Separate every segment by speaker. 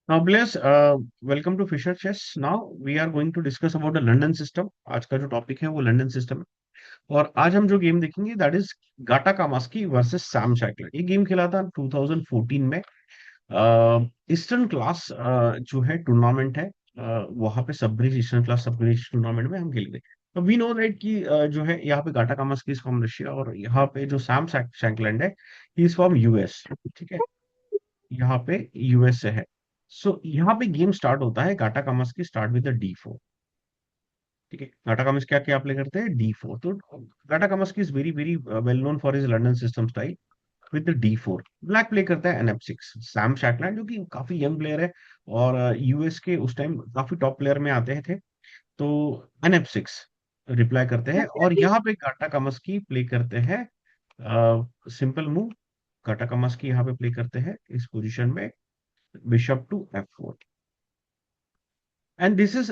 Speaker 1: Now, Blaise, welcome to Fisher Chess. Now we are going to discuss about the London system. आज का जो topic है वो London system है और आज हम जो गेम देखेंगे that is Gata Kamsky versus Sam Shankland. ये गेम खेला था 2014 में। ईस्टर्न क्लास जो है टूर्नामेंट है, वहां पे सब ब्रिज ईस्टर्न क्लास सब ब्रिज टूर्नामेंट में हम खेले थे। तो वी नो राइट कि जो है यहाँ पे गाटा कामास्की इज फ्रॉम रशिया और यहाँ पे जो सैम शैकलैंड है ही इज फ्रॉम यूएस। ठीक है, यहाँ पे यूएस से है। सो यहाँ पे गेम स्टार्ट होता है, गाटा कामस्की स्टार्ट विद D4। ठीक है, गाटा कामस्की क्या क्या प्ले करते हैं D4। तो Gata Kamsky is very very well known for his London system style with D4। Black play करता है NF6। सैम शैकलैंड जो कि काफी यंग प्लेयर है और यूएस के उस टाइम काफी टॉप प्लेयर में आते थे, तो NF6 रिप्लाई करते हैं और यहाँ पे गाटा कामस्की प्ले करते हैं सिंपल मूव। गाटा कामस्की यहाँ पे प्ले करते हैं इस पोजीशन में bishop to F4। And this is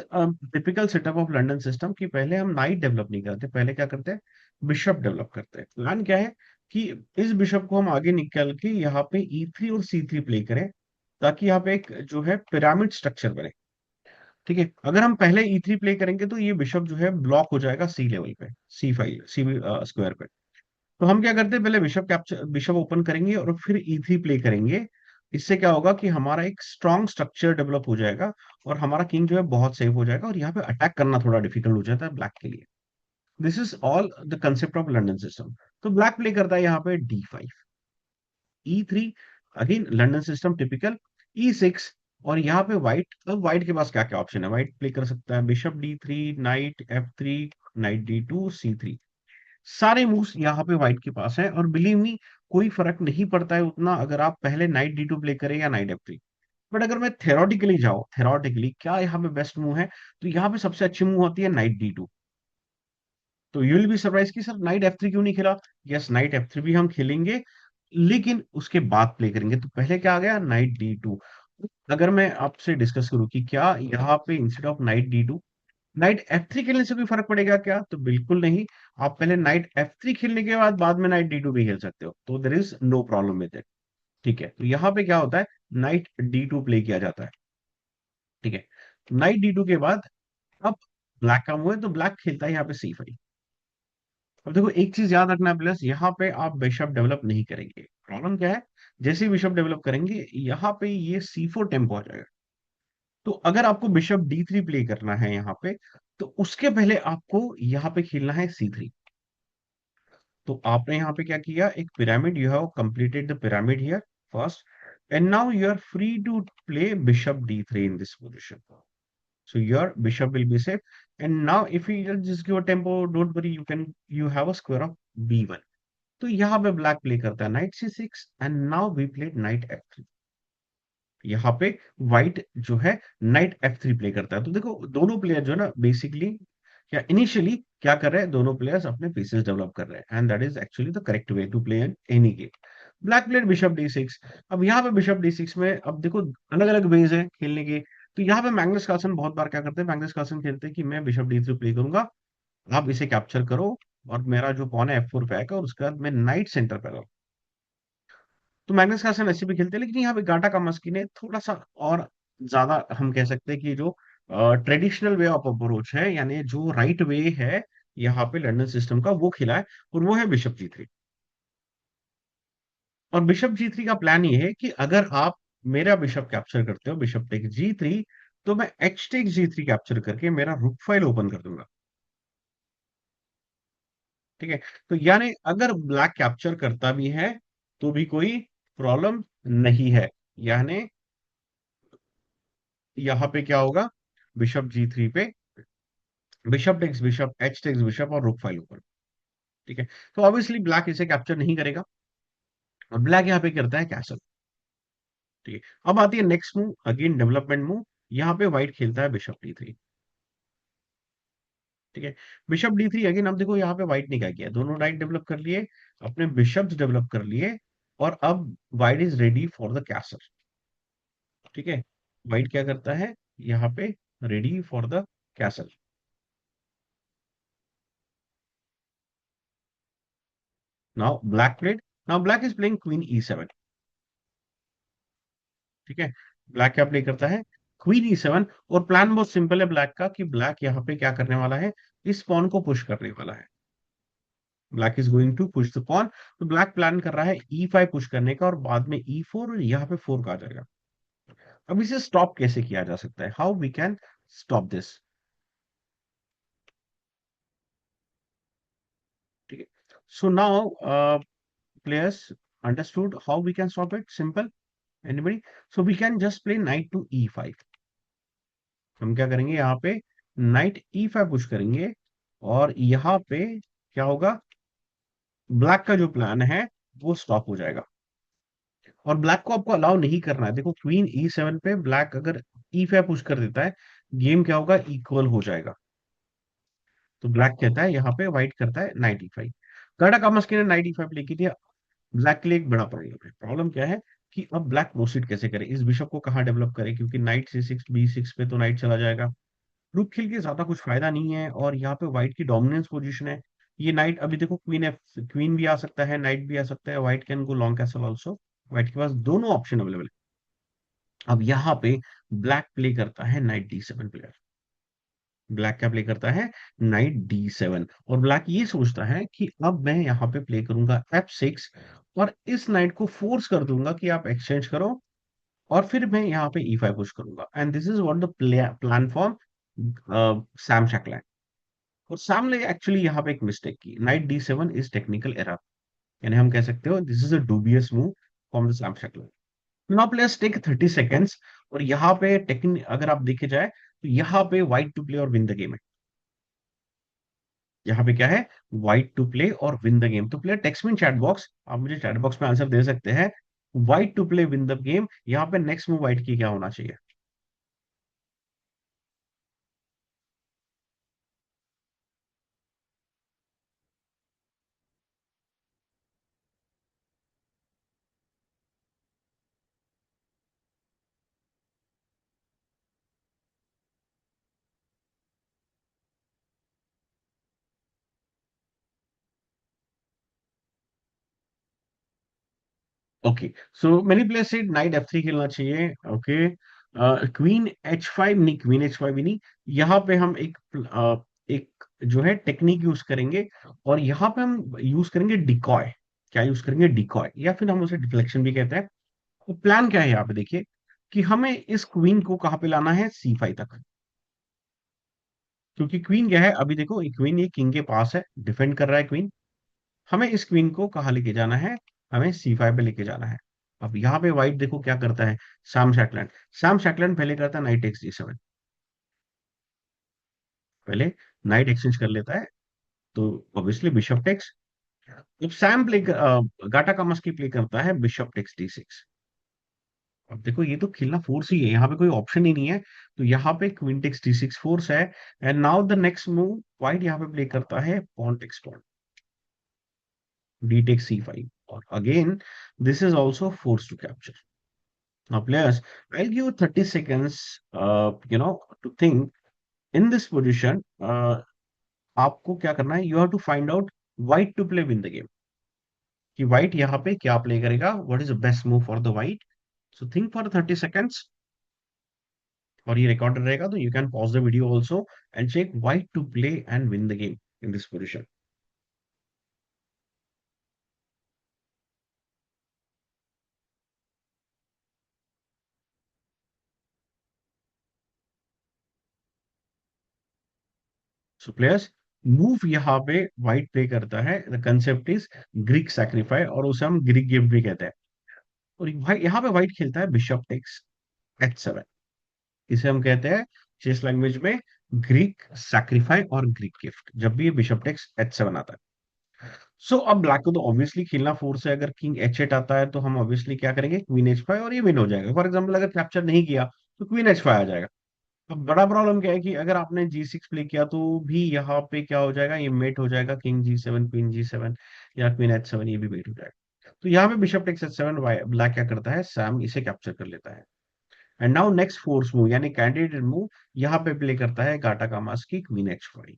Speaker 1: typical setup of London system कि पहले हम नाइट डेवलप नहीं करते, पहले क्या करते हैं, बिशप डेवलप करते हैं। प्लान क्या है कि इस बिशप को हम आगे निकल के यहाँ पे E3 और C3 प्ले करें ताकि यहाँ पे एक जो है पिरामिड स्ट्रक्चर बने। ठीक है, अगर हम पहले E3 प्ले करेंगे तो ये बिशप जो है ब्लॉक हो जाएगा सी लेवल पे, C5 सी स्क्वायर पे। तो हम क्या करते हैं, पहले बिशप कैप्चर बिशप ओपन करेंगे और फिर E3 प्ले करेंगे। इससे क्या होगा कि हमारा एक स्ट्रॉन्ग स्ट्रक्चर डेवलप हो जाएगा और हमारा किंग जो है बहुत सेफ हो जाएगा और यहाँ पे अटैक करना थोड़ा डिफिकल्ट हो जाता है ब्लैक के लिए। This is all the concept of London system. तो ब्लैक प्ले करता है यहाँ पे D5, E3, again London system typical, E6। और यहाँ पे व्हाइट, अब व्हाइट के पास क्या क्या ऑप्शन है, व्हाइट प्ले कर सकता है bishop D3, night F3, night D2, C3। सारे मूव्स यहाँ पे व्हाइट के पास है और बिलीव मी कोई फर्क नहीं पड़ता है उतना अगर आप पहले नाइट D2 प्ले करें या नाइट F3। बट अगर मैं थेरोटिकली जाऊं, थेरोटिकली क्या यहाँ पे बेस्ट मूव है, तो यहाँ पे सबसे अच्छी मूव होती है नाइट D2। तो यू विल बी सरप्राइज कि सर नाइट F3 क्यों नहीं खेला। यस, नाइट F3 भी हम खेलेंगे लेकिन उसके बाद प्ले करेंगे। तो पहले क्या आ गया, नाइट D2। अगर मैं आपसे डिस्कस करूं कि क्या यहाँ पे instead of night D2 night F3 खेलने से कोई फर्क पड़ेगा क्या, तो बिल्कुल नहीं। आप पहले नाइट F3 खेलने के बाद में नाइट D2 भी खेल सकते हो, तो there is no problem with it. ठीक है, तो यहाँ पे क्या होता है, नाइट D2 प्ले किया जाता है। ठीक है, नाइट D2 के बाद अब ब्लैक का मूव है तो ब्लैक खेलता है यहाँ पे C5। अब देखो एक चीज याद रखना है प्लस, यहाँ पे आप बिशप डेवलप नहीं करेंगे। प्रॉब्लम क्या है, जैसे ही बिशप डेवलप करेंगे यहाँ पे ये C4 टेम्पो आ जाएगा। तो अगर आपको बिशप D3 प्ले करना है यहाँ पे, तो उसके पहले आपको यहाँ पे खेलना है C3। तो आपने यहाँ पे क्या किया, एक pyramid, you have completed the pyramid here first, and now you are free to play bishop D3 in this position. So your bishop will be safe. And now if you just give a tempo, don't worry, you have a square of B1। तो यहाँ पे black play करता है knight C6 and now we played knight F3। यहाँ पे white जो है night F3 play करता है। तो देखो दोनों प्लेयर जो है ना बेसिकली या इनिशियली क्या कर रहे हैं, दोनों प्लेयर्स अपने पीसेस डेवलप कर रहे हैं and that is actually the correct way to play in any game. Black player bishop D6। अब यहाँ पे बिशप D6 में अब देखो अलग अलग वेज है खेलने के। तो यहाँ पे मैग्नस कार्लसन बहुत बार क्या करते हैं, मैग्नस कार्लसन खेलते हैं कि मैं बिशप D3 प्ले करूंगा, आप इसे कैप्चर करो और मेरा जो पॉन है F4 पे आएगा और उसके बाद मैं नाइट सेंटर पे रहूं। तो मैग्नस कार्लसन ऐसे भी खेलते हैं, लेकिन यहाँ पे गाटा कामस्की ने थोड़ा सा और ज्यादा हम कह सकते हैं कि जो ट्रेडिशनल वे ऑफ अप्रोच है यानी जो राइट वे है यहाँ पे लंदन सिस्टम का, वो खेला है और वो है बिशप G3। और बिशप G3 का प्लान ये है कि अगर आप मेरा बिशप कैप्चर करते हो बिशप टेक G3, तो मैं एच टेक G3 कैप्चर करके मेरा रुक फाइल ओपन कर दूंगा। ठीक है, तो यानी अगर ब्लैक कैप्चर करता भी है तो भी कोई प्रॉब्लम नहीं है। यानी यहां पे क्या होगा, बिशप G3 पे bishop takes bishop, H takes bishop और रुक फाइल ओपन। ठीक है, तो ऑब्वियसली ब्लैक इसे कैप्चर नहीं करेगा और ब्लैक यहाँ पे करता है कैसल। ठीक है, अब आती है next move, again development move. यहाँ पे व्हाइट खेलता है बिशप D3। ठीक है, बिशप D3 अगेन। अब देखो यहाँ पे व्हाइट ने क्या किया, दोनों राइट डेवलप कर लिए, अपने बिशप्स डेवलप कर लिए और अब white is ready for the castle. ठीक है, व्हाइट क्या करता है यहाँ पे, ready for the castle. Now black played, now black is playing queen E7। ठीक है, ब्लैक क्या प्ले करता है, क्वीन ई7। और प्लान बहुत सिंपल है ब्लैक का, कि ब्लैक यहाँ पे क्या करने वाला है, इस पॉन को पुश करने वाला है। Black is going to push the pawn. तो ब्लैक प्लान कर रहा है ई5 पुश करने का, और बाद में ई4, और यहाँ पे 4 का आ जाएगा। अब इसे स्टॉप कैसे किया जा सकता है, how we can stop this. ठीक है, so now players understood how we can stop it, simple, anybody? So we can just play knight to e5। हम क्या करेंगे यहाँ पे, नाइट ई5 पुश करेंगे, और यहाँ पे क्या होगा, ब्लैक का जो प्लान है वो स्टॉप हो जाएगा। और ब्लैक को आपको अलाउ नहीं करना है, देखो क्वीन ई7 पे ब्लैक अगर ई5 पुश कर देता है, गेम क्या होगा, इक्वल हो जाएगा। तो ब्लैक कहता है यहाँ पे, व्हाइट करता है नाइट ई5। गाटा कामस्की ने नाइट ई5 प्ले की थी। ब्लैक के लिए एक बड़ा प्रॉब्लम है, प्रॉब्लम क्या है, कि अब ब्लैक प्रोसीड कैसे करे, इस बिशप को कहाँ डेवलप करे, क्योंकि नाइट C6 B6 पे तो नाइट चला जाएगा। रुक खेल के ज्यादा कुछ फायदा नहीं है, और यहाँ पे व्हाइट की डोमिनेंस पोजीशन है। ये नाइट अभी देखो, क्वीन एफ, क्वीन भी आ सकता है, नाइट भी आ सकता है, white can go long castle also. White के पास दोनों ऑप्शन अवेलेबल है। अब यहाँ पे ब्लैक प्ले करता है नाइट D7 प्लेयर। ब्लैक क्या प्ले करता है, नाइट D7। और ब्लैक ये सोचता है कि अब मैं यहाँ पे प्ले करूंगा F6, और इस नाइट को फोर्स कर दूंगा कि आप एक्सचेंज करो, और फिर मैं यहाँ पे E5 पुश करूंगा। And this is what the plan for Sam Shankland. और सैम ने एक्चुअली यहाँ पे एक मिस्टेक की, night D7 is technical error, यानी हम कह सकते हो this is a dubious move from the Sam Shankland. Now players take 30 seconds. और यहाँ पे टेक्निक अगर आप देखे जाए, तो यहाँ पे व्हाइट टू प्ले और विन द गेम है। यहाँ पे क्या है, व्हाइट टू प्ले और विन द गेम। तो प्लेयर टेक्स्ट में चैट बॉक्स, आप मुझे चैट बॉक्स में आंसर दे सकते हैं, white to play win the game. यहाँ पे नेक्स्ट मूव व्हाइट की क्या होना चाहिए। ओके, सो मेनी प्लेयर से नाइट F3 खेलना चाहिए। ओके, क्वीन H5 नहीं, क्वीन H5 भी नहीं। यहाँ पे हम एक जो है टेक्निक यूज करेंगे, और यहाँ पे हम यूज करेंगे डिकॉय। क्या यूज करेंगे, डिकॉय, या फिर हम उसे डिफ्लेक्शन भी कहते हैं। तो प्लान क्या है यहाँ पे देखिए, कि हमें इस क्वीन को कहाँ पे लाना है, C5 तक। क्योंकि क्वीन क्या है, अभी देखो क्वीन ये किंग के पास है, डिफेंड कर रहा है क्वीन। हमें इस क्वीन को कहाँ लेके जाना है, हमें C5 पे लेके जाना है। अब यहाँ पे व्हाइट देखो क्या करता है, सैम शैकलैंड। सैम शैकलैंड पहले करता है नाइट एक्स D7, पहले नाइट एक्सचेंज कर लेता है। तो ऑब्वियसली बिशप टेक्स। अब सैम गाटा का मस्की प्ले करता है बिशप टेक्स D6। अब देखो ये तो खेलना फोर्स ही है, यहाँ पे कोई ऑप्शन ही नहीं है। तो यहाँ पे क्वीन टेक्स D6 फोर्स है। And now the next move white यहाँ पे प्ले करता है pawn takes pawn, D takes C5। और again this is also force to capture. Now, players, I'll give you 30 seconds, to think in this position. आपको क्या करना है, you have to find out white to play win the game, कि white यहाँ पे क्या play करेगा, what is the best move for the white. So think for 30 seconds, और ये रिकॉर्ड रहेगा, तो you can pause the video also and check white to play and win the game in this position. So players, move यहाँ पे white play करता है, the concept is Greek sacrifice, और उसे हम ग्रीक गिफ्ट भी कहते हैं। और यहाँ पे व्हाइट खेलता है बिशप टेक्स H7। इसे हम कहते हैं चेस लैंग्वेज में ग्रीक सैक्रिफाई और ग्रीक गिफ्ट, जब भी ये बिशप टेक्स H7 आता है। सो अब ब्लैक को तो ऑब्वियसली खेलना फोर्स है, अगर किंग H8 आता है तो हम ऑब्वियसली क्या करेंगे, क्वीन H5, और ये विन हो जाएगा। फॉर एग्जाम्पल अगर कैप्चर नहीं किया, तो क्वीन H5 आ जाएगा। अब बड़ा प्रॉब्लम क्या है, कि अगर आपने G6 प्ले किया, तो भी यहाँ पे क्या हो जाएगा, ये मेट हो जाएगा, किंग G7 क्वीन G7, या क्वीन H7, ये भी मेट हो जाएगा। तो यहाँ पे बिशप टेक्स H7, ब्लैक क्या करता है, सैम इसे कैप्चर कर लेता है। And now next force move, यानी कैंडिडेट मूव, यहाँ पे प्ले करता है गाटा कामास की क्वीन H5।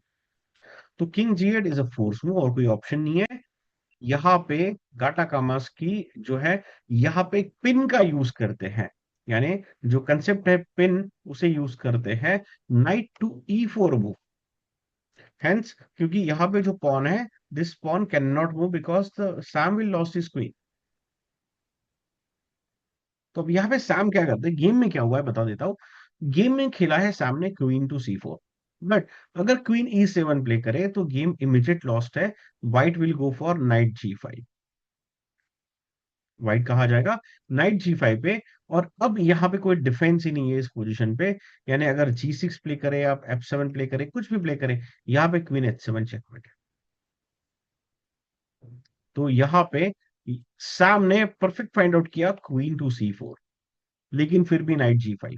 Speaker 1: तो king G8 is a force move, और कोई ऑप्शन नहीं है। यहाँ पे गाटा कामास की जो है, यहाँ पे पिन का यूज करते हैं। यानी जो कंसेप्ट है पिन, उसे यूज करते हैं night to E4 move. Hence क्योंकि यहाँ पे जो पॉन है, this pawn can not move because the Sam will lost his queen. तो अब यहाँ पे सैम क्या करते हैं, गेम में क्या हुआ है बता देता हूँ। गेम में खेला है सैम ने क्वीन टू C4, बट अगर क्वीन E7 प्ले करे तो गेम इमीडिएट लॉस्ट है। White will go for night G5। White कहा जाएगा नाइट G5 पे। और अब यहाँ पे कोई डिफेंस ही नहीं है इस पोजीशन पे। यानी अगर G6 प्ले करे, आप F7 प्ले करे, कुछ भी प्ले करे, यहाँ पे क्वीन H7 चेकमेट है। तो यहाँ पे सैम ने परफेक्ट फाइंड आउट किया क्वीन टू C4, लेकिन फिर भी नाइट G5,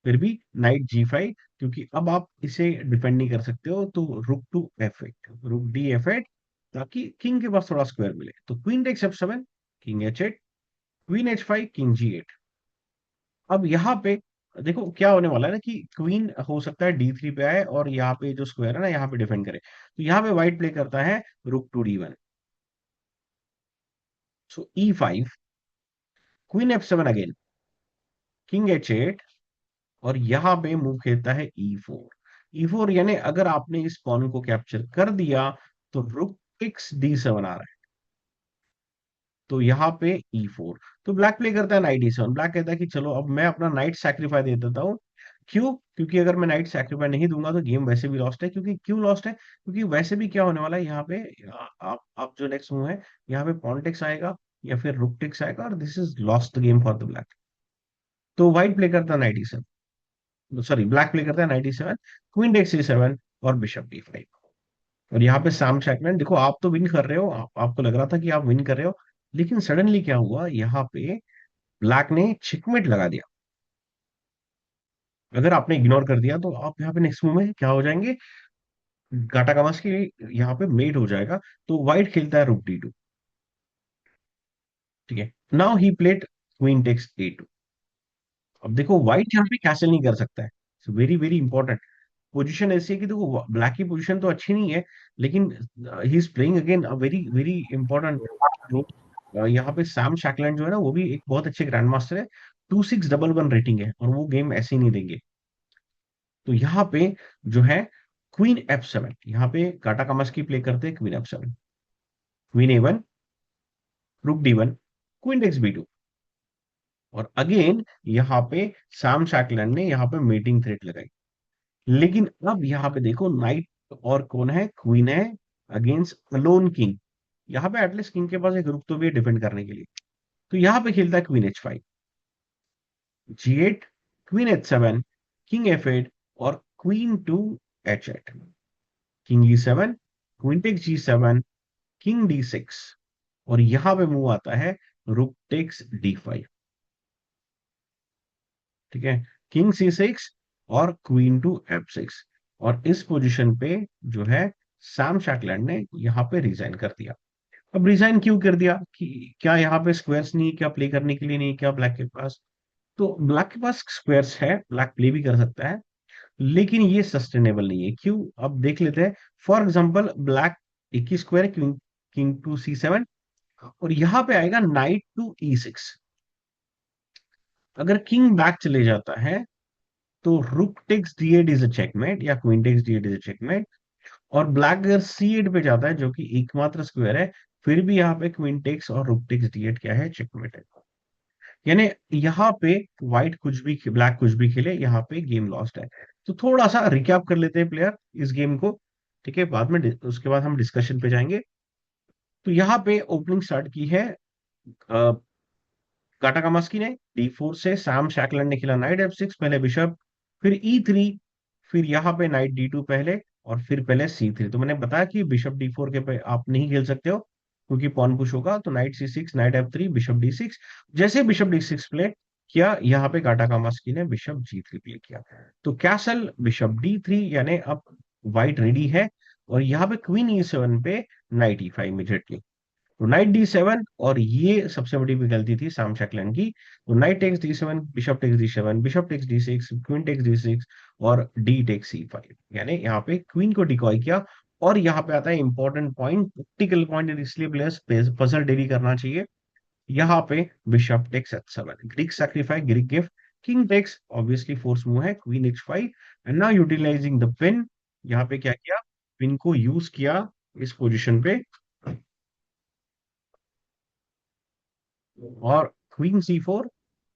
Speaker 1: फिर भी नाइट G5, क्योंकि अब आप इसे डिफेंड नहीं कर सकते हो। तो रुक टू F8, रुक D F8, ताकि किंग के पास थोड़ा स्क्वायर मिले। तो queen takes F7, king H8, queen H5, king G8। अब यहाँ पे देखो क्या होने वाला है ना, कि क्वीन हो सकता है D3 पे आए और यहाँ पे जो स्क्वायर है ना, यहाँ पे डिफेंड करे। तो यहाँ पे व्हाइट प्ले करता है rook to D1, so E5, queen F7 again, king H8, और यहाँ पे मूव खेलता है E4। यानी अगर आपने इस पॉन को कैप्चर कर दिया तो रुक टेक्स D7 आ रहा है। तो यहाँ पे E4, तो ब्लैक प्ले करता है नाइट D7। ब्लैक कहता है कि चलो अब मैं अपना नाइट सैक्रिफाई दे देता हूँ। क्यों? क्योंकि अगर मैं नाइट सैक्रिफाई नहीं दूंगा तो गेम वैसे भी लॉस्ट है। क्योंकि क्यों लॉस्ट है? क्योंकि वैसे भी क्या होने वाला है यहाँ पे, आप जो नेक्स्ट मूव है, यहाँ पे पॉन टेक्स आएगा या फिर रुक टेक्स आएगा, और this is lost the game for the black. तो व्हाइट प्ले करता है night E7, sorry black play करता है night E7, queen takes E7, और बिशप D5। और यहाँ पे सैम शैकलैंड, देखो आप तो विन कर रहे हो, आपको लग रहा था कि आप विन कर रहे हो, लेकिन सडनली क्या हुआ यहाँ पे, ब्लैक ने चेकमेट लगा दिया। अगर आपने इग्नोर कर दिया तो आप यहाँ पे नेक्स्ट मूव में क्या हो जाएंगे, गाटा कामास की यहाँ पे मेट हो जाएगा। तो व्हाइट खेलता है रुक D2। ठीक है, now he played queen takes A2। अब देखो व्हाइट यहाँ पे कैसल नहीं कर सकता है, वेरी वेरी इंपॉर्टेंट। पोजीशन ऐसी है कि देखो ब्लैक की पोजीशन तो अच्छी नहीं है, लेकिन he is playing again a very very important role. यहाँ पे सैम शैकलैंड जो है ना, वो भी एक बहुत अच्छे ग्रैंड मास्टर है। 2611 रेटिंग है, और वो गेम ऐसे ही नहीं देंगे। तो यहाँ पे जो है क्वीन F7, यहाँ पे काटा कामस्की प्ले करते हैं क्वीन F7, क्वीन A1, रुक D1, क्वीन टेक्स B2। और अगेन यहाँ पे सैम शैकलैंड ने यहाँ पे मीटिंग थ्रेट लगाई। लेकिन अब यहाँ पे देखो नाइट और कौन है, क्वीन है अगेंस्ट अलोन किंग। यहाँ पे एटलीस्ट किंग के पास एक रुक तो भी है डिफेंड करने के लिए। तो यहाँ पे खेलता है queen H5, G8, queen H7, king F8, और queen to H8, king E7, queen takes G7, king D6, और यहाँ पे मूव आता है रुक टेक्स D5। ठीक है, किंग C6 और क्वीन टू F6। और इस पोजीशन पे जो है सैम शैकलैंड ने यहाँ पे रिजाइन कर दिया। अब रिजाइन क्यों कर दिया, कि क्या यहाँ पे स्क्वायर्स नहीं, क्या प्ले करने के लिए नहीं, क्या ब्लैक के पास? तो ब्लैक के पास स्क्वायर्स है, ब्लैक प्ले भी कर सकता है, लेकिन ये सस्टेनेबल नहीं है। क्यों? अब देख लेते हैं। फॉर एग्जाम्पल ब्लैक एक ही square, king king to C7, और यहाँ पे आएगा नाइट टू E6। अगर किंग बैक चले जाता है तो rook takes D8 is a checkmate, या queen takes D8 is a checkmate. और ब्लैक अगर C8 पे जाता है, जो कि एकमात्र स्क्वायर है, फिर भी यहाँ पे क्वीन टेक्स और रुक टेक्स D8 क्या है, चेकमेट है। यानी यहाँ पे व्हाइट कुछ भी, ब्लैक कुछ भी खेले, यहाँ पे गेम लॉस्ट है। तो थोड़ा सा रिकैप कर लेते हैं प्लेयर इस गेम को। ठीक है, बाद में उसके बाद हम डिस्कशन पे जाएंगे। तो यहाँ पे ओपनिंग स्टार्ट की है काटा कामास्की ने D4 से। सैम शैकलैंड ने खेला नाइट F6, पहले बिशप, फिर E3, फिर यहाँ पे नाइट D2 पहले, और फिर पहले C3। तो मैंने बताया कि बिशप D4 के पे आप नहीं खेल सकते हो, क्योंकि पॉन पुश होगा। तो night C6, night F3, bishop D6। जैसे बिशप D6 प्ले किया, यहाँ पे काटा कामास्की ने बिशप G3 प्ले किया। तो कैसल बिशप D3, यानी अब व्हाइट रेडी है। और यहाँ पे क्वीन E7 पे नाइट E5 इमीडिएटली। तो नाइट D7, और ये सबसे बड़ी भी गलती थी सैम शैकलैंड की। तो knight takes D7, bishop takes D7, bishop takes D6, queen takes D6, और डी टेक्स C5। यानी यहाँ पे क्वीन को डिकॉय किया। और यहाँ पे आता है इंपॉर्टेंट पॉइंट, प्रैक्टिकल पॉइंट, इसलिए प्लेयर्स पजल डेली करना चाहिए। यहाँ पे bishop takes h7, Greek sacrifice, Greek gift, king takes, obviously force move है, queen h5, and now utilising the pin. यहाँ पे क्या किया, पिन को यूज किया इस पोजीशन पे, और क्वीन c4।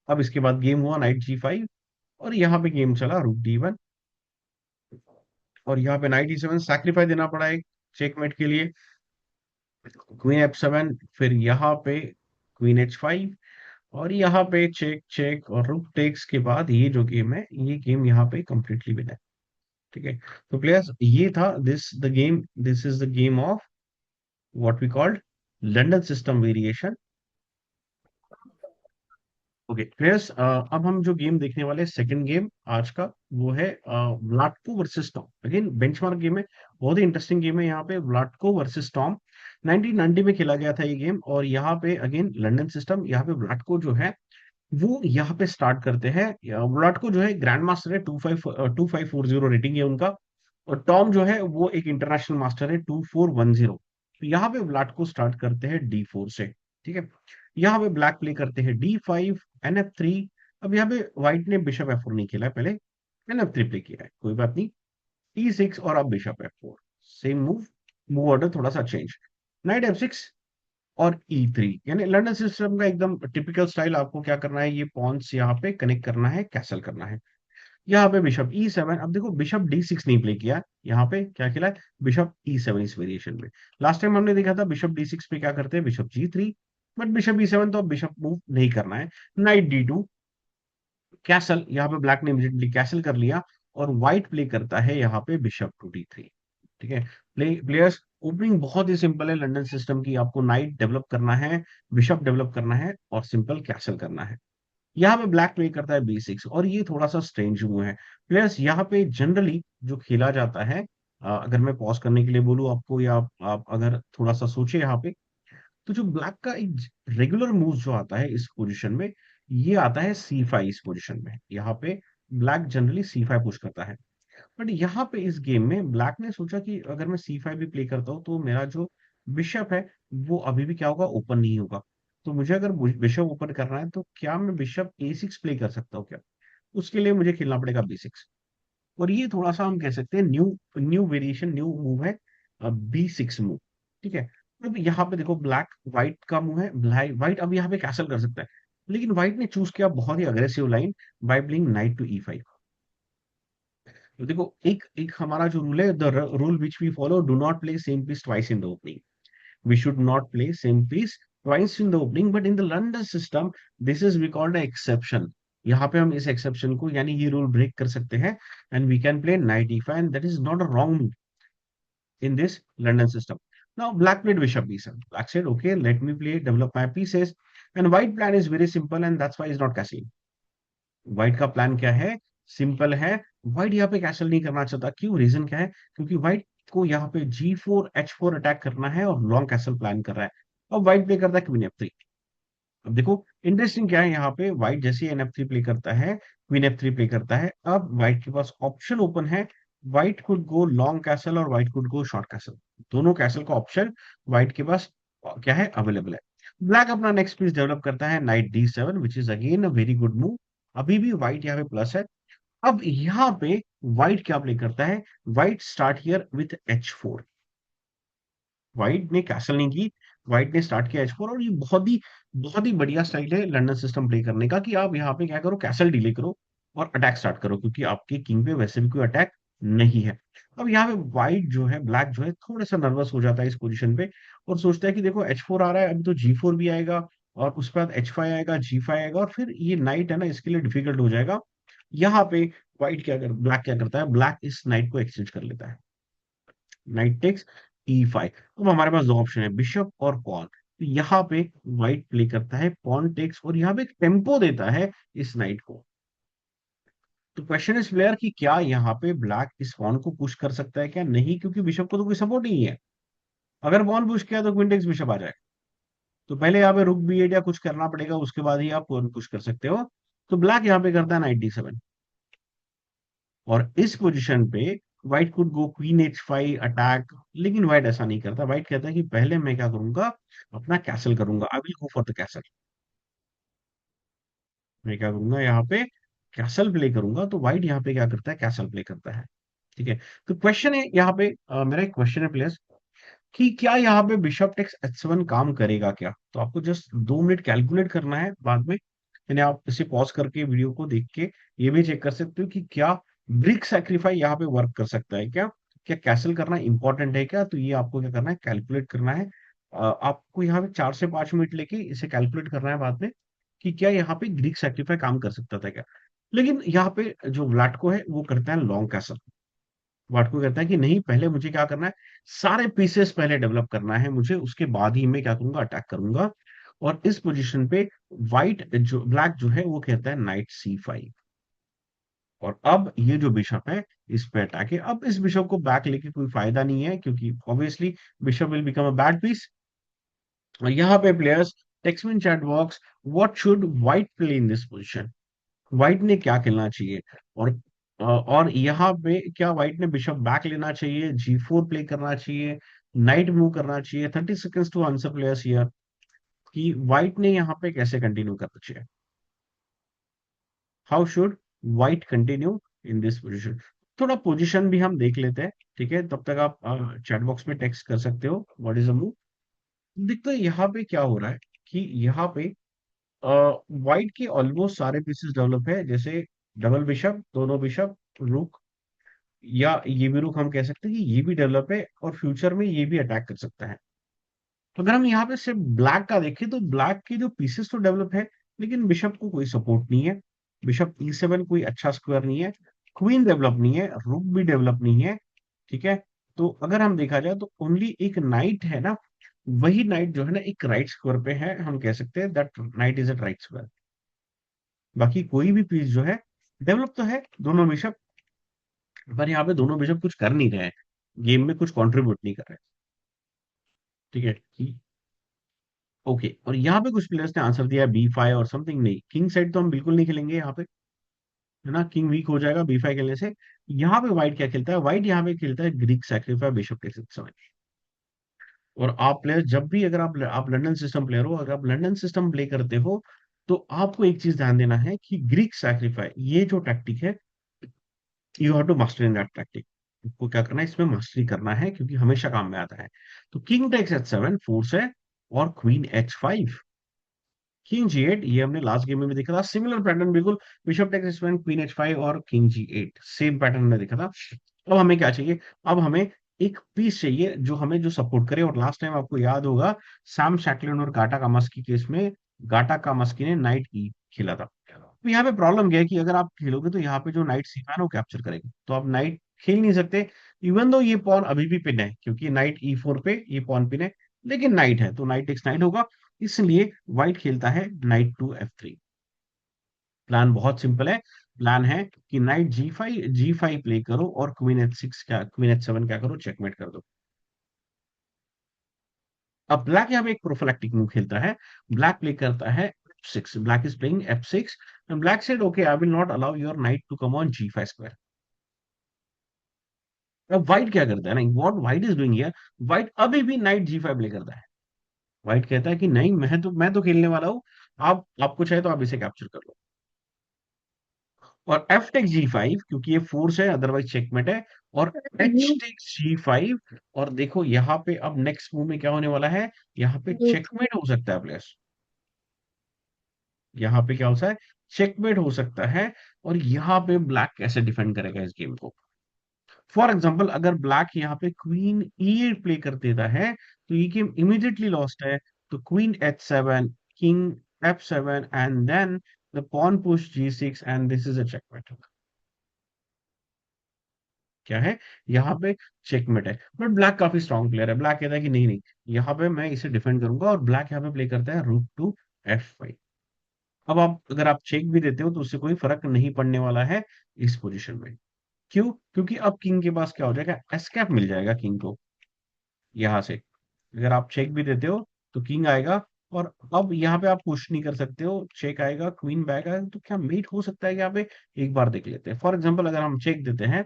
Speaker 1: अब इसके बाद गेम हुआ नाइट g5, और यहाँ पे गेम चला रूक d1, और यहाँ पे नाइट e7 सैक्रिफाई देना पड़ा एक चेकमेट के लिए, क्वीन f7, फिर यहाँ पे क्वीन h5, और यहाँ पे चेक चेक और रुक टेक्स के बाद ये जो गेम है, ये गेम यहाँ पे कंप्लीटली विन है। ठीक है, तो प्लेयर्स ये था this is the game of what we called London system variation. Okay players, अब हम जो गेम देखने वाले सेकंड गेम आज का, वो है Vlatko versus Tom. Again benchmark game है, बहुत ही इंटरेस्टिंग गेम है। यहाँ पे व्लाटको वर्सेस टॉम 1990 में खेला गया था ये गेम, और यहाँ पे अगेन लंदन सिस्टम, यहाँ पे व्लाटको जो है वो यहाँ पे स्टार्ट करते हैं। व्लाटको जो है ग्रैंड मास्टर है, 2540 रेटिंग है उनका, और टॉम जो है वो एक इंटरनेशनल मास्टर है, 2410। तो यहाँ पे व्लाटको स्टार्ट करते हैं D4 से। ठीक है, यहाँ पे ब्लैक प्ले करते हैं D5, NF3। अब यहाँ पे व्हाइट ने बिशप F4 नहीं खेला है, पहले NF3 प्ले किया है, कोई बात नहीं, E6, और अब bishop F4, same move, move order थोड़ा सा चेंज, नाइट F6 और E3, यानी लंदन सिस्टम का एकदम टिपिकल स्टाइल। आपको क्या करना है, ये पॉन्स यहाँ पे कनेक्ट करना है, कैसल करना है। यहाँ पे बिशप E7, अब देखो बिशप D6 नहीं प्ले किया, यहाँ पे क्या खेला है, बिशप E7 इस वेरिएशन में। लास्ट टाइम हमने देखा था बिशप D6 पे क्या करते हैं, bishop G3, but bishop E7 तो अब बिशप मूव नहीं करना है। नाइट D2, कैसल, यहाँ पे ब्लैक ने इमीडिएटली कैसल कर लिया, और व्हाइट प्ले करता है यहाँ पे बिशप टू D3। ठीक है, प्लेयर्स ओपनिंग बहुत ही सिंपल है लंदन सिस्टम की, आपको नाइट डेवलप करना है, बिशप डेवलप करना है, और सिंपल कैसल करना है। यहाँ पे ब्लैक प्ले करता है B6, और ये थोड़ा सा स्ट्रेंज मूव है प्लेयर्स। यहाँ पे जनरली जो खेला जाता है, अगर मैं पॉज करने के लिए बोलूँ आपको, या आप अगर थोड़ा सा सोचे यहाँ पे, तो जो ब्लैक का एक रेगुलर मूव जो आता है इस पोजीशन में, ये आता है C5 इस पोजीशन में। यहाँ पे ब्लैक जनरली C5 पुश करता है, बट यहाँ पे इस गेम में ब्लैक ने सोचा कि अगर मैं C5 भी प्ले करता हूँ तो मेरा जो बिशप है वो अभी भी क्या होगा, ओपन नहीं होगा। तो मुझे अगर बिशप ओपन करना है तो क्या मैं बिशप A6 प्ले कर सकता हूँ क्या, उसके लिए मुझे खेलना पड़ेगा B6। और ये थोड़ा सा हम कह सकते हैं new new variation, new move है, B6 मूव। ठीक है, अब यहाँ पे देखो ब्लैक, व्हाइट का मूव है, व्हाइट अब यहाँ पे कैसल कर सकता है, लेकिन व्हाइट ने चूज किया बहुत ही aggressive line by playing knight to E5। तो देखो एक एक हमारा जो रूल है, the rule which we follow, do not play same piece twice in the opening. We should not play same piece twice in the opening, but in the London system this is we called exception. यहाँ पे हम इस exception को, यानी ये rule break कर सकते हैं, and we can play knight E5, and that is not a wrong move in this London system. Now black played bishop b7. Black said, okay, let me play, develop my pieces. And white plan is very simple, and that's why he's not castling. White का plan क्या है, simple है। White यहाँ पे castle नहीं करना चाहता, क्यों, रीजन क्या है, क्योंकि व्हाइट को यहाँ पे G4 H4 अटैक करना है, और लॉन्ग कैसल प्लान कर रहा है। अब व्हाइट प्ले करता है क्वीन F3। अब देखो इंटरेस्टिंग क्या है, यहाँ पे व्हाइट जैसे NF3 प्ले करता है, क्वीन F3 प्ले करता है, अब व्हाइट के पास ऑप्शन ओपन है, white could go long castle और white could go short castle, दोनों कैसल का ऑप्शन व्हाइट के पास क्या है, अवेलेबल है। ब्लैक अपना नेक्स्ट पीस डेवलप करता है night D7, which is again a very good move. अभी भी व्हाइट यहाँ पे प्लस है। अब यहाँ पे व्हाइट क्या प्ले करता है, white start here with H4। White ने कैसल नहीं की, व्हाइट ने स्टार्ट किया H4, और ये बहुत ही बढ़िया स्टाइल है लंदन सिस्टम प्ले करने का, कि आप यहाँ पे क्या करो, कैसल डिले करो और अटैक स्टार्ट करो, क्योंकि आपके किंग पे वैसे भी कोई अटैक नहीं है। अब यहाँ पे व्हाइट जो है, ब्लैक जो है, थोड़ा सा नर्वस हो जाता है इस पोजीशन पे, और सोचता है कि देखो H4 आ रहा है, अभी तो G4 भी आएगा, और उसके बाद H5 आएगा, G5 आएगा, और फिर ये नाइट है ना, इसके लिए डिफिकल्ट हो जाएगा। यहाँ पे ब्लैक क्या करता है, ब्लैक इस नाइट को एक्सचेंज कर लेता है, नाइट टेक्स E5। अब हमारे पास दो ऑप्शन है, बिशप और पॉन। तो यहाँ पे व्हाइट प्ले करता है पॉन टेक्स, और यहाँ पे एक टेम्पो देता है इस नाइट को। तो क्वेश्चन इज प्लेयर कि क्या यहाँ पे ब्लैक इस पॉन को पुश कर सकता है क्या, नहीं, क्योंकि बिशप को तो कोई सपोर्ट नहीं है। अगर पॉन पुश किया तो क्वीन टेक्स बिशप आ जाए, तो पहले यहाँ पे रुक B8 या कुछ करना पड़ेगा, उसके बाद ही आप पॉन पुश कर सकते हो। तो ब्लैक यहाँ पे करता है नाइट D7, और इस पोजीशन पे white could go queen H5 attack, लेकिन व्हाइट ऐसा नहीं करता। व्हाइट कहता है कि पहले मैं क्या करूंगा, अपना कैसल करूंगा, I will go for the castle. मैं क्या करूंगा यहाँ पे, कैसल प्ले करूंगा, तो व्हाइट यहाँ पे क्या करता है, कैसल प्ले करता है। ठीक है, तो क्वेश्चन है यहाँ पे, मेरा एक क्वेश्चन है प्लेयर्स, कि क्या यहाँ पे बिशप टेक्स H7 काम करेगा क्या। तो आपको जस्ट 2 मिनट कैलकुलेट करना है बाद में, यानी आप इसे पॉज करके वीडियो को देख के ये भी चेक कर सकते हो कि क्या ब्रिक सैक्रिफाई यहाँ पे वर्क कर सकता है क्या, क्या कैसल करना इंपॉर्टेंट है क्या। तो ये आपको क्या करना है, कैलकुलेट करना है। आपको यहाँ पे 4 से 5 मिनट लेके इसे कैलकुलेट करना है बाद में, कि क्या यहाँ पे ग्रीक सैक्रिफाई काम कर सकता था क्या। लेकिन यहाँ पे जो व्लाटको है वो करता है लॉन्ग कैसल। वाटको कहता है कि नहीं, पहले मुझे क्या करना है, सारे पीसेस पहले डेवलप करना है मुझे, उसके बाद ही मैं क्या करूंगा, अटैक करूंगा। और इस पोजीशन पे व्हाइट जो ब्लैक जो है वो कहता है नाइट C5। और अब ये जो बिशप है इस पे अटैक है। अब इस बिशप को बैक लेके कोई फायदा नहीं है, क्योंकि obviously bishop will become a bad piece. और यहाँ पे players, text me in chat box, what should white play in this position. White ने क्या खेलना चाहिए। और यहाँ पे क्या व्हाइट ने बिशप बैक लेना चाहिए, G4 प्ले करना चाहिए, नाइट मूव करना चाहिए। 30 seconds to answer players here, कि व्हाइट ने यहाँ पे कैसे कंटिन्यू करना चाहिए। How should white continue in this position. थोड़ा पोजीशन भी हम देख लेते हैं, ठीक है, तब तक आप चैट बॉक्स में टेक्स्ट कर सकते हो व्हाट इज द मूव। देखते हैं यहाँ पे क्या हो रहा है, कि यहाँ पे व्हाइट के ऑलमोस्ट सारे पीसेस डेवलप है, जैसे डबल बिशप, दोनों बिशप, रुक, या ये भी रुक हम कह सकते हैं कि ये भी डेवलप है, और फ्यूचर में ये भी अटैक कर सकता है। तो अगर हम यहाँ पे सिर्फ ब्लैक का देखें, तो ब्लैक के जो पीसेस तो डेवलप है, लेकिन बिशप को कोई सपोर्ट नहीं है। बिशप E7 कोई अच्छा स्क्वायर नहीं है, क्वीन डेवलप नहीं है, रुक भी डेवलप नहीं है। ठीक है, तो अगर हम देखा जाए तो ओनली एक नाइट है ना, वही नाइट जो है ना एक राइट स्क्वायर पे है, हम कह सकते हैं that night is a right square. बाकी कोई भी पीस जो है डेवलप तो है, दोनों बिशप, पर यहाँ पे दोनों बिशप कुछ कर नहीं रहे हैं, गेम में कुछ कंट्रीब्यूट नहीं कर रहे। ठीक है, ओके, और यहाँ पे कुछ प्लेयर्स ने आंसर दिया B5 और समथिंग। नहीं, किंग साइड तो हम बिल्कुल नहीं खेलेंगे यहाँ पे, है ना, किंग वीक हो जाएगा B5 खेलने से। यहाँ पे व्हाइट क्या खेलता है, व्हाइट यहाँ पे खेलता है Greek sacrifice bishop takes H7। और आप प्लेयर जब भी, अगर आप लंदन सिस्टम प्लेयर हो, अगर आप लंदन सिस्टम प्ले करते हो, तो आपको एक चीज ध्यान देना है कि ग्रीक सैक्रिफाई ये जो टैक्टिक है, you have to master in that tactic. आपको क्या करना है, इसमें मास्टरी करना है, क्योंकि हमेशा काम में आता है। तो किंग टेक्स H7 फोर्स है, और क्वीन H5, किंग G8, ये हमने लास्ट गेम में भी देखा था, सिमिलर पैटर्न बिल्कुल। Bishop takes H7, queen H5 और किंग G8, सेम पैटर्न में देखा था। अब हमें क्या चाहिए, अब हमें एक पीस चाहिए जो हमें जो सपोर्ट करे। और लास्ट टाइम आपको याद होगा, सैम शैकलिन और गाटा कामस्की केस में, गाटा कामस्की ने नाइट ई खेला था। तो यहाँ पे प्रॉब्लम क्या है, कि अगर आप खेलोगे तो यहाँ पे जो नाइट C5 है वो कैप्चर करेगा, तो आप नाइट खेल नहीं सकते। इवन दो ये पॉन अभी भी पिन है, क्योंकि नाइट E4 पे ये पॉन पिन है, लेकिन नाइट है तो नाइट टेक्स नाइट होगा। इसलिए व्हाइट खेलता है नाइट टू F3। प्लान बहुत सिंपल है। प्लान है कि नाइट जी फाइव प्ले करो, और क्वीन H6 क्या, क्वीन H7 क्या करो, चेकमेट कर दो। अब ब्लैक यहाँ पे एक प्रोफिलैक्टिक मूव खेलता है। ब्लैक प्ले करता है F6, black is playing F6, and black said okay I will not allow your knight to come on G5 square. अब व्हाइट क्या करता है ना, what white is doing here, white अभी भी नाइट G5 प्ले करता है। व्हाइट कहता है कि नहीं, मैं तो खेलने वाला हूँ, आप आपको चाहे तो आप इसे कैप्चर कर लो। और एफ टेक्स G5, क्योंकि ये फोर्स है अदरवाइज चेकमेट है। और एच टेक्स G5, और देखो यहाँ पे अब नेक्स्ट मूव में क्या होने वाला है, यहाँ पे चेकमेट हो सकता है प्लेयर्स। यहाँ पे क्या होता है, चेकमेट हो सकता है। और यहाँ पे ब्लैक कैसे डिफेंड करेगा इस गेम को। फॉर एग्जाम्पल, अगर ब्लैक यहाँ पे क्वीन E8 प्ले कर देता है, तो ये गेम इमीडिएटली लॉस्ट है। तो queen H7, king F7, and then the pawn push G6, and this is a checkmate. क्या है, यहाँ पे चेकमेट है। बट ब्लैक काफी स्ट्रांग प्लेयर है, ब्लैक कहता है कि नहीं नहीं, यहाँ पे मैं इसे डिफेंड करूंगा। और ब्लैक यहाँ पे प्ले करता है रूक टू F5। अब आप अगर आप चेक भी देते हो तो उससे कोई फर्क नहीं पड़ने वाला है इस पोजीशन में। क्यों, क्योंकि अब किंग के पास क्या हो जाएगा, एस्केप मिल जाएगा किंग को यहाँ से। अगर आप चेक भी देते हो तो किंग आएगा, और अब यहाँ पे आप पुश नहीं कर सकते हो, चेक आएगा, क्वीन बैक आएगा। तो क्या मेट हो सकता है यहाँ पे, एक बार देख लेते हैं। फॉर एग्जाम्पल, अगर हम चेक देते हैं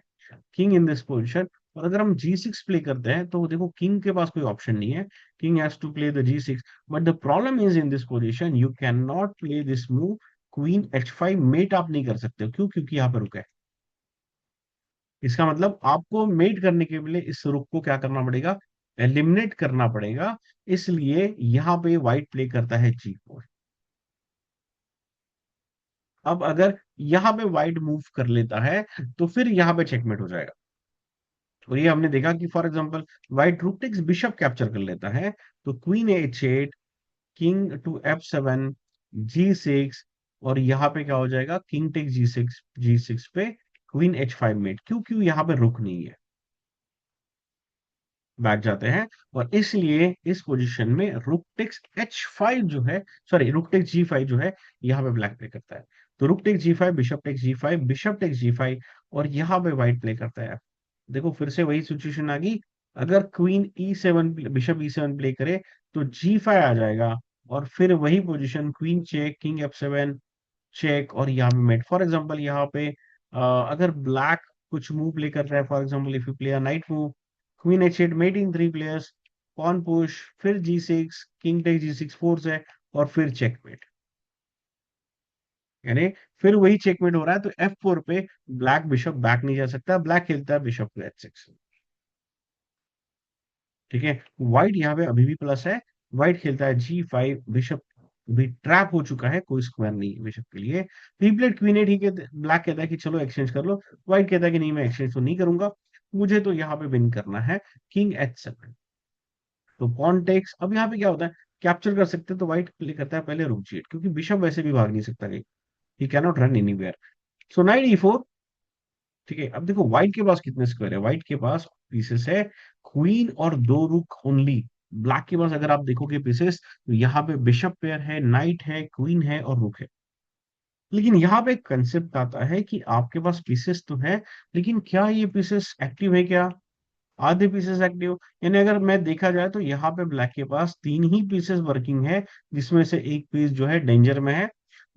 Speaker 1: किंग इन दिस पोजिशन, और अगर हम G6 प्ले करते हैं, तो देखो किंग के पास कोई ऑप्शन नहीं है, king has to play the G6। But the problem is in this position you can not play this move queen H5 mate आप नहीं कर सकते हो। क्यों? क्योंकि यहाँ पे रुक है। इसका मतलब आपको मेट करने के लिए इस रुक को क्या करना पड़ेगा? एलिमिनेट करना पड़ेगा। इसलिए यहाँ पे व्हाइट प्ले करता है G4। अब अगर यहाँ पे व्हाइट मूव कर लेता है तो फिर यहाँ पे चेकमेट हो जाएगा। और ये हमने देखा कि फॉर एग्जांपल व्हाइट रूक टेक्स बिशप कैप्चर कर लेता है, तो queen H8, king to F7, G6, और यहाँ पे क्या हो जाएगा? किंग टेक G6, G6 पे क्वीन H5 मेट। क्यों? क्यों यहाँ पे रुक नहीं है, बैठ जाते हैं। और इसलिए इस पोजीशन में रुक टेक्स H5 जो है, सॉरी रुक टेक्स G5 जो है, यहाँ पे ब्लैक प्ले करता है। तो rook takes G5, bishop takes G5, bishop takes G5, और यहाँ पे व्हाइट प्ले करता है। देखो फिर से वही सिचुएशन आ गई। अगर queen E7, bishop E7 play करे तो G5 आ जाएगा, और फिर वही position queen check, king F7 check, और यहाँ पे मेट। फॉर एग्जांपल यहाँ पे अगर ब्लैक कुछ मूव प्ले कर रहा है, for example if you play a knight move, queen H8 mating 3 players, pawn push, फिर G6, king take G6 force है, और फिर चेकमेट। यानी फिर वही चेकमेट हो रहा है। तो F4 पे ब्लैक बिशप बैक नहीं जा सकता, ब्लैक खेलता है बिशप टू H6। ठीक है, व्हाइट यहाँ पे अभी भी प्लस है। व्हाइट खेलता है G5, बिशप भी ट्रैप हो चुका है, कोई स्क्वायर नहीं है बिशप के लिए। रिप्लेट क्वीन है, ठीक है। ब्लैक कहता है कि चलो एक्सचेंज कर लो। व्हाइट कहता है कि नहीं, मैं एक्सचेंज तो नहीं करूंगा, मुझे तो यहाँ पे विन करना है। किंग H7, तो पॉन टेक्स। अब यहाँ पे क्या होता है? कैप्चर कर सकते हैं, तो व्हाइट प्ले करता है पहले रूक G8, क्योंकि बिशप वैसे भी भाग नहीं सकता कहीं, ही कैनॉट रन एनीवेयर। सो नाइट E4। ठीक है, अब देखो व्हाइट के पास कितने स्क्वायर है। व्हाइट के पास पीसेस है क्वीन और 2 रुक ओनली। ब्लैक के पास अगर आप देखोगे पीसेस, तो यहाँ पे बिशप पेयर है, नाइट है, क्वीन है, और रुक है। लेकिन यहाँ पे एक कंसेप्ट आता है कि आपके पास पीसेस तो है, लेकिन क्या ये पीसेस एक्टिव है क्या? आधे पीसेस एक्टिव, यानी अगर मैं देखा जाए तो यहाँ पे ब्लैक के पास 3 ही पीसेस वर्किंग है, जिसमें से एक पीस जो है डेंजर में है।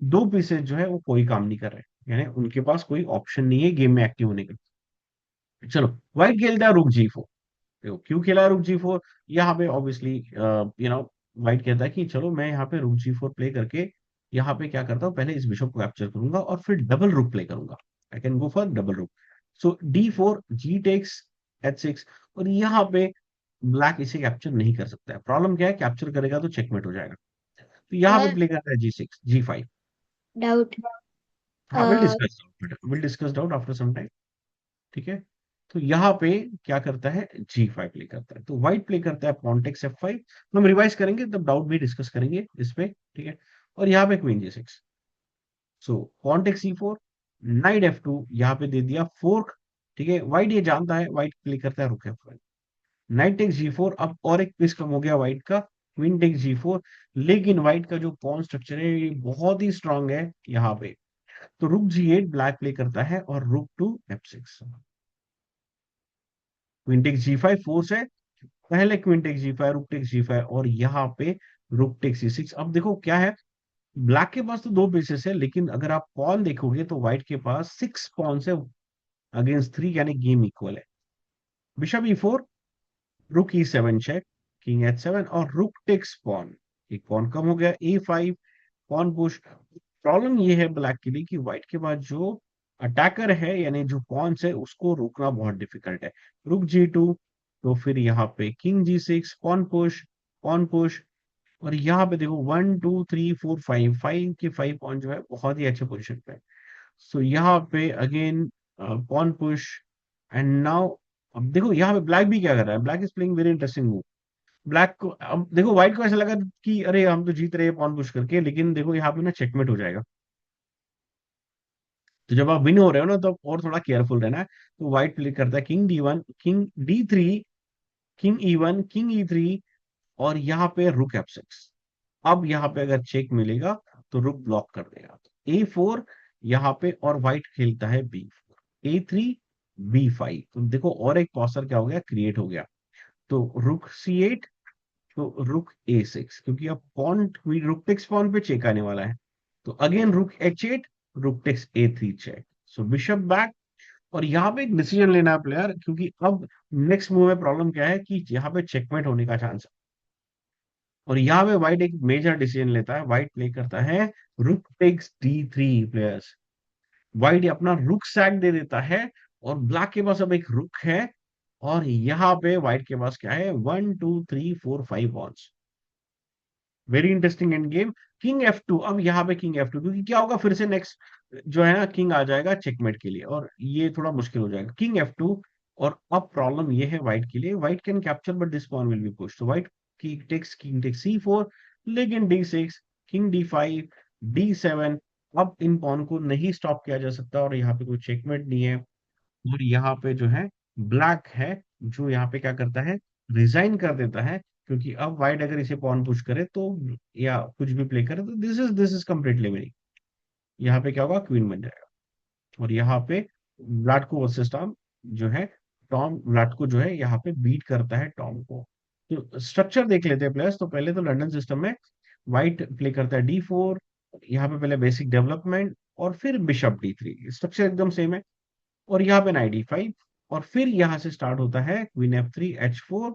Speaker 1: 2 पीसेस जो है वो कोई काम नहीं कर रहे, यानी उनके पास कोई ऑप्शन नहीं है गेम में एक्टिव होने का। चलो, व्हाइट खेलता है रुक G4। देखो क्यों खेला रुक G4? यहाँ पे ऑब्वियसली व्हाइट कहता है कि चलो मैं यहाँ पे रुक G4 प्ले करके यहाँ पे क्या करता हूँ, पहले इस बिशप को कैप्चर करूंगा और फिर डबल रुक प्ले करूंगा। I can go for double रुक। सो D4, G टेक्स H6, और यहाँ पे ब्लैक इसे कैप्चर नहीं कर सकता है। प्रॉब्लम क्या है? कैप्चर करेगा तो चेकमेट हो जाएगा। तो यहाँ पे
Speaker 2: सर,
Speaker 1: प्ले करता है G6, G5।
Speaker 2: डाउट।
Speaker 1: हाँ, will discuss out after some time. ठीक है, तो यहाँ पे क्या करता है? G5 प्ले करता है। तो व्हाइट प्ले करता है पॉन्टेक्स F5। हम रिवाइज करेंगे तब डाउट भी डिस्कस करेंगे इस पे। ठीक है, और यहाँ पे क्वीन G6। सो पॉन्टेक्स C4, नाइट F2, यहाँ पे दे दिया फोर्क। ठीक है, व्हाइट ये जानता है, व्हाइट प्ले करता है रुक F5, नाइट टेक्स G4। अब और एक पीस कम हो गया व्हाइट का, क्वीन टेक्स G4। लेकिन व्हाइट का जो पॉन स्ट्रक्चर है ये बहुत ही स्ट्रांग है यहाँ पे। तो रुक G8 ब्लैक प्ले करता है, और रुक to F6, queen takes G5 force है। पहले क्वीन टेक्स G5, रुक टेक्स G5, और यहाँ पे रुक टेक्स C6। अब देखो क्या है, ब्लैक के पास तो 2 पीसेस है, लेकिन अगर आप पॉन देखोगे तो व्हाइट के पास 6 पॉन्स है अगेंस्ट 3, यानी गेम इक्वल है। बिशप E4, रुक E7 चेक, किंग H7, और रुक टेक्स पॉन। एक पॉन कम हो गया, A5, पॉन पुश। प्रॉब्लम ये है ब्लैक के लिए कि व्हाइट के पास जो अटैकर है, यानी जो पॉन्स है, उसको रोकना बहुत डिफिकल्ट है। रुक G2, तो फिर यहाँ पे king G6, pawn push, pawn push. और यहाँ पे देखो 1 2 3 4 5, 5 के 5 पॉइंट जो है बहुत ही अच्छे पोजीशन पे है। सो यहाँ पे again pawn push, and now अब देखो यहाँ पे ब्लैक भी क्या कर रहा है। Black is playing very interesting move. Black को अब देखो, व्हाइट को ऐसा लगा कि अरे हम तो जीत रहे हैं पॉन पुश करके, लेकिन देखो यहाँ पे ना चेकमेट हो जाएगा। तो जब आप विन हो रहे हो ना, तो और थोड़ा केयरफुल रहना है। तो व्हाइट प्ले करता है king D1, king D3, king E1, king E3, और यहाँ पे रुक F6। अब यहाँ पे अगर चेक मिलेगा तो रुक ब्लॉक कर देगा। तो A4 यहाँ पे, और व्हाइट खेलता है B4, A3, B5। तो देखो और एक पॉसर क्या हो गया, क्रिएट हो गया। तो रुक C8, तो रुक A6, क्योंकि अब पॉन रुक टेक्स पॉन पे चेक आने वाला है। तो again rook H8, rook takes A3 check. So bishop back, और यहाँ पे एक डिसीजन लेना है प्लेयर, क्योंकि अब नेक्स्ट मूव में प्रॉब्लम क्या है कि यहाँ पे चेकमेट होने का चांस है। और यहाँ पे व्हाइट एक मेजर डिसीजन लेता है, व्हाइट प्ले करता है rook takes D3 players. White अपना रुक सैक दे देता है, और ब्लैक के पास अब एक रुक है, और यहाँ पे व्हाइट के पास क्या है, 1 2 3 4 5 pawns. Very interesting end game. King F2, अब यहाँ पे किंग F2, क्योंकि क्या होगा फिर से नेक्स्ट जो है ना, किंग आ जाएगा चेकमेट के लिए, और ये थोड़ा मुश्किल हो जाएगा किंग F2। और अब प्रॉब्लम ये है व्हाइट के लिए, white can capture but this pawn will be push, तो व्हाइट किंग टेक्स C4, लेकिन D6, किंग D5, D7। अब इन पॉन को नहीं स्टॉप किया जा सकता, और यहाँ पे कोई चेकमेट नहीं है। और यहाँ पे जो है ब्लैक है, जो यहाँ पे क्या करता है, रिजाइन कर देता है, क्योंकि अब व्हाइट अगर इसे पॉन पुश करे तो, या कुछ भी प्ले करे, तो दिस इज कम्प्लीटली विनिंग। यहाँ पे क्या होगा, क्वीन बन जाएगा। और यहाँ पे व्लाडको वर्सेस टॉम जो है, टॉम व्लाडको जो है यहाँ पे बीट करता है टॉम को। तो स्ट्रक्चर देख लेते हैं प्लेयर्स। तो पहले तो लंदन सिस्टम में व्हाइट प्ले करता है D4, यहाँ पे पहले बेसिक डेवलपमेंट, और फिर बिशप D3, स्ट्रक्चर एकदम सेम है। और यहाँ पे नाइट E5, और फिर यहाँ से स्टार्ट होता है क्वीन F3 H4,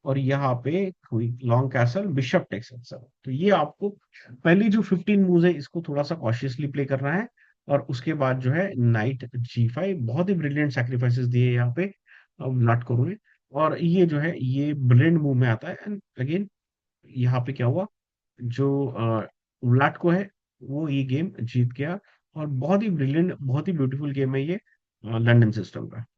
Speaker 1: और यहाँ पे long castle bishop takes H7। तो ये आपको पहली जो 15 मूव है इसको थोड़ा सा कॉशियसली प्ले करना है। और उसके बाद जो है नाइट G5, बहुत ही ब्रिलियंट सेक्रीफाइसेस दिए यहाँ पे अब विराट कोहली ने। और ये जो है ये ब्रिलियंट मूव में आता है। एंड अगेन यहाँ पे क्या हुआ, जो विराट को है वो ये गेम जीत गया। और बहुत ही ब्रिलियंट, बहुत ही ब्यूटीफुल गेम है ये लंदन सिस्टम का।